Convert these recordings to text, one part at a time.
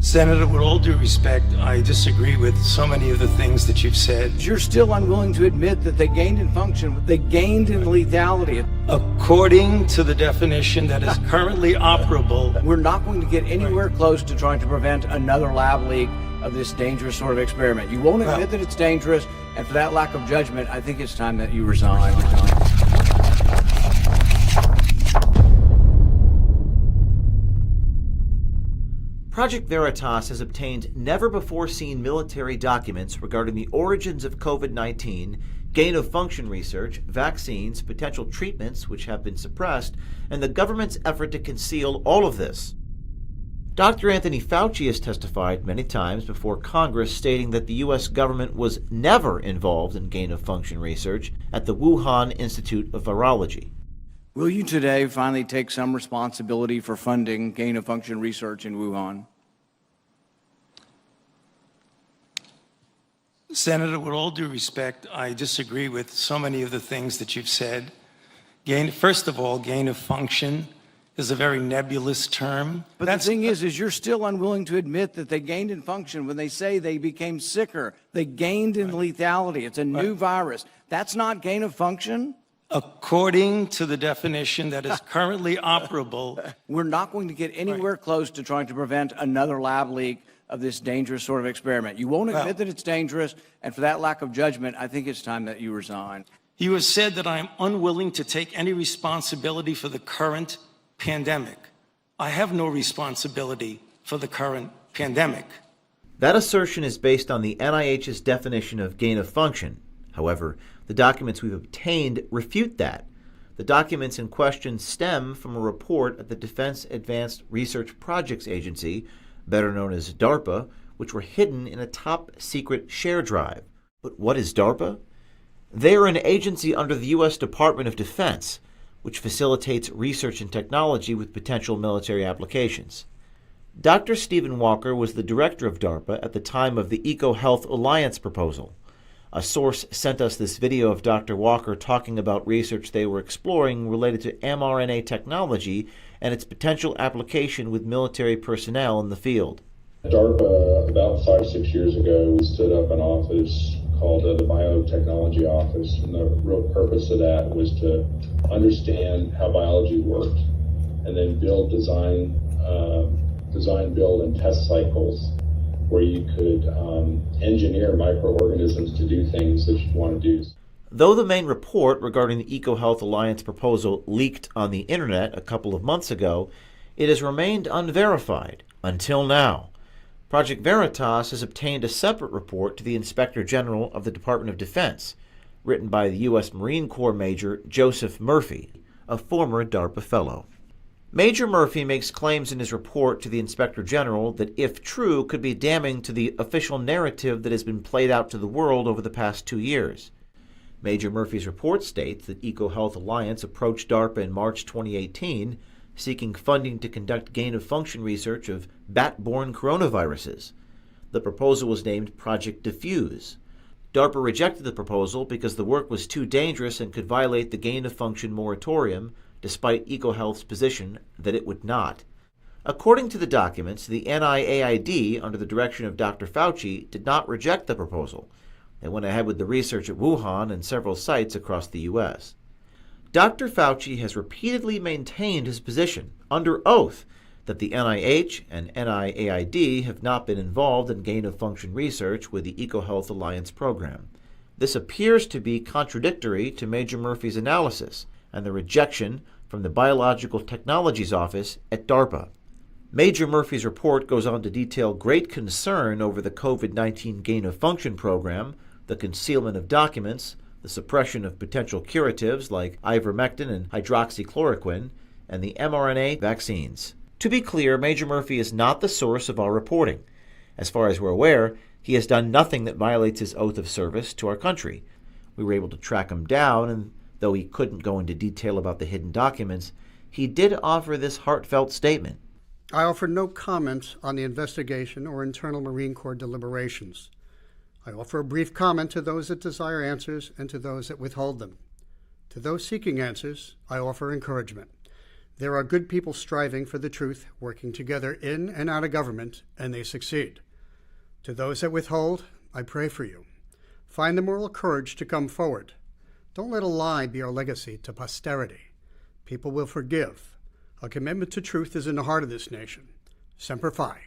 Senator, with all due respect, I disagree with so many of the things that you've said. You're still unwilling to admit that they gained in function, they gained in lethality. According to the definition that is currently operable, We're not going to get anywhere close to trying to prevent another lab leak of this dangerous sort of experiment. You won't admit that it's dangerous, and for that lack of judgment, I think it's time that you resign. Project Veritas has obtained never-before-seen military documents regarding the origins of COVID-19, gain-of-function research, vaccines, potential treatments which have been suppressed, and the government's effort to conceal all of this. Dr. Anthony Fauci has testified many times before Congress stating that the U.S. government was never involved in gain-of-function research at the Wuhan Institute of Virology. Will you today finally take some responsibility for funding gain-of-function research in Wuhan? Senator, with all due respect, I disagree with so many of the things that you've said. First of all, gain of function is a very nebulous term. But the thing is you're still unwilling to admit that they gained in function when they say they became sicker. They gained in lethality. It's a new virus. That's not gain of function? According to the definition that is currently operable. We're not going to get anywhere close to trying to prevent another lab leak of this dangerous sort of experiment. You won't admit that it's dangerous, and for that lack of judgment, I think it's time that you resign. You have said that I am unwilling to take any responsibility for the current pandemic. I have no responsibility for the current pandemic. That assertion is based on the NIH's definition of gain of function. However, the documents we've obtained refute that. The documents in question stem from a report at the Defense Advanced Research Projects Agency, better known as DARPA, which were hidden in a top-secret share drive. But what is DARPA? They are an agency under the U.S. Department of Defense, which facilitates research and technology with potential military applications. Dr. Stephen Walker was the director of DARPA at the time of the EcoHealth Alliance proposal. A source sent us this video of Dr. Walker talking about research they were exploring related to mRNA technology and its potential application with military personnel in the field. DARPA, about 5 or 6 years ago, we stood up an office called the Biotechnology Office, and the real purpose of that was to understand how biology worked and then build, design, build, and test cycles where you could engineer microorganisms to do things that you want to do. Though the main report regarding the EcoHealth Alliance proposal leaked on the internet a couple of months ago, it has remained unverified until now. Project Veritas has obtained a separate report to the Inspector General of the Department of Defense, written by the U.S. Marine Corps Major Joseph Murphy, a former DARPA fellow. Major Murphy makes claims in his report to the Inspector General that, if true, could be damning to the official narrative that has been played out to the world over the past 2 years. Major Murphy's report states that EcoHealth Alliance approached DARPA in March 2018, seeking funding to conduct gain-of-function research of bat-borne coronaviruses. The proposal was named Project Diffuse. DARPA rejected the proposal because the work was too dangerous and could violate the gain-of-function moratorium, despite EcoHealth's position that it would not. According to the documents, the NIAID, under the direction of Dr. Fauci, did not reject the proposal. They went ahead with the research at Wuhan and several sites across the U.S. Dr. Fauci has repeatedly maintained his position, under oath, that the NIH and NIAID have not been involved in gain-of-function research with the EcoHealth Alliance program. This appears to be contradictory to Major Murphy's analysis and the rejection from the Biological Technologies Office at DARPA. Major Murphy's report goes on to detail great concern over the COVID-19 gain-of-function program, the concealment of documents, the suppression of potential curatives like ivermectin and hydroxychloroquine, and the mRNA vaccines. To be clear, Major Murphy is not the source of our reporting. As far as we're aware, he has done nothing that violates his oath of service to our country. We were able to track him down, and though he couldn't go into detail about the hidden documents, he did offer this heartfelt statement. I offer no comment on the investigation or internal Marine Corps deliberations. I offer a brief comment to those that desire answers and to those that withhold them. To those seeking answers, I offer encouragement. There are good people striving for the truth, working together in and out of government, and they succeed. To those that withhold, I pray for you. Find the moral courage to come forward. Don't let a lie be our legacy to posterity. People will forgive. A commitment to truth is in the heart of this nation. Semper Fi.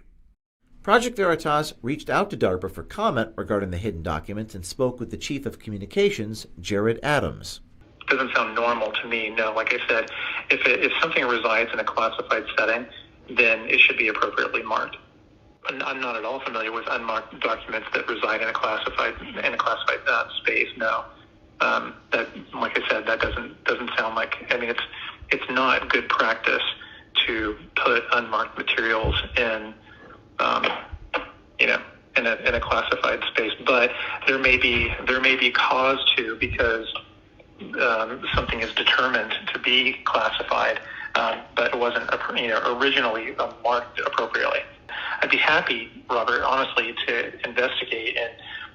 Project Veritas reached out to DARPA for comment regarding the hidden documents and spoke with the Chief of Communications, Jared Adams. Doesn't sound normal to me. No, like I said, if something resides in a classified setting, then it should be appropriately marked. I'm not at all familiar with unmarked documents that reside in a classified space. No, that, like I said, that doesn't sound like. I mean, it's not good practice to put unmarked materials in, in a classified space. But there may be cause to, because something is determined to be classified, but it wasn't originally marked appropriately. I'd be happy, Robert, honestly, to investigate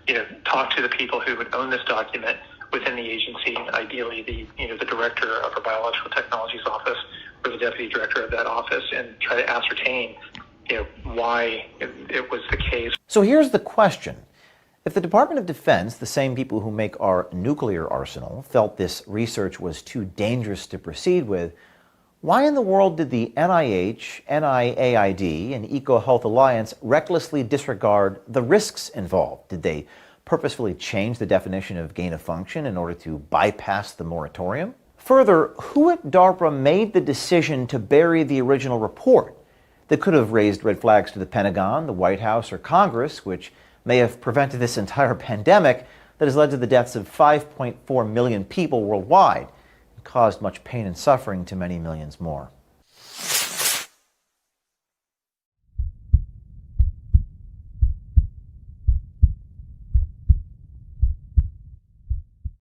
and talk to the people who would own this document within the agency, ideally the director of our biological technologies office or the deputy director of that office, and try to ascertain why it was the case. So here's the question. If the Department of Defense, the same people who make our nuclear arsenal, felt this research was too dangerous to proceed with, why in the world did the NIH, NIAID, and EcoHealth Alliance recklessly disregard the risks involved? Did they purposefully change the definition of gain of function in order to bypass the moratorium? Further, who at DARPA made the decision to bury the original report that could have raised red flags to the Pentagon, the White House, or Congress, which may have prevented this entire pandemic that has led to the deaths of 5.4 million people worldwide and caused much pain and suffering to many millions more?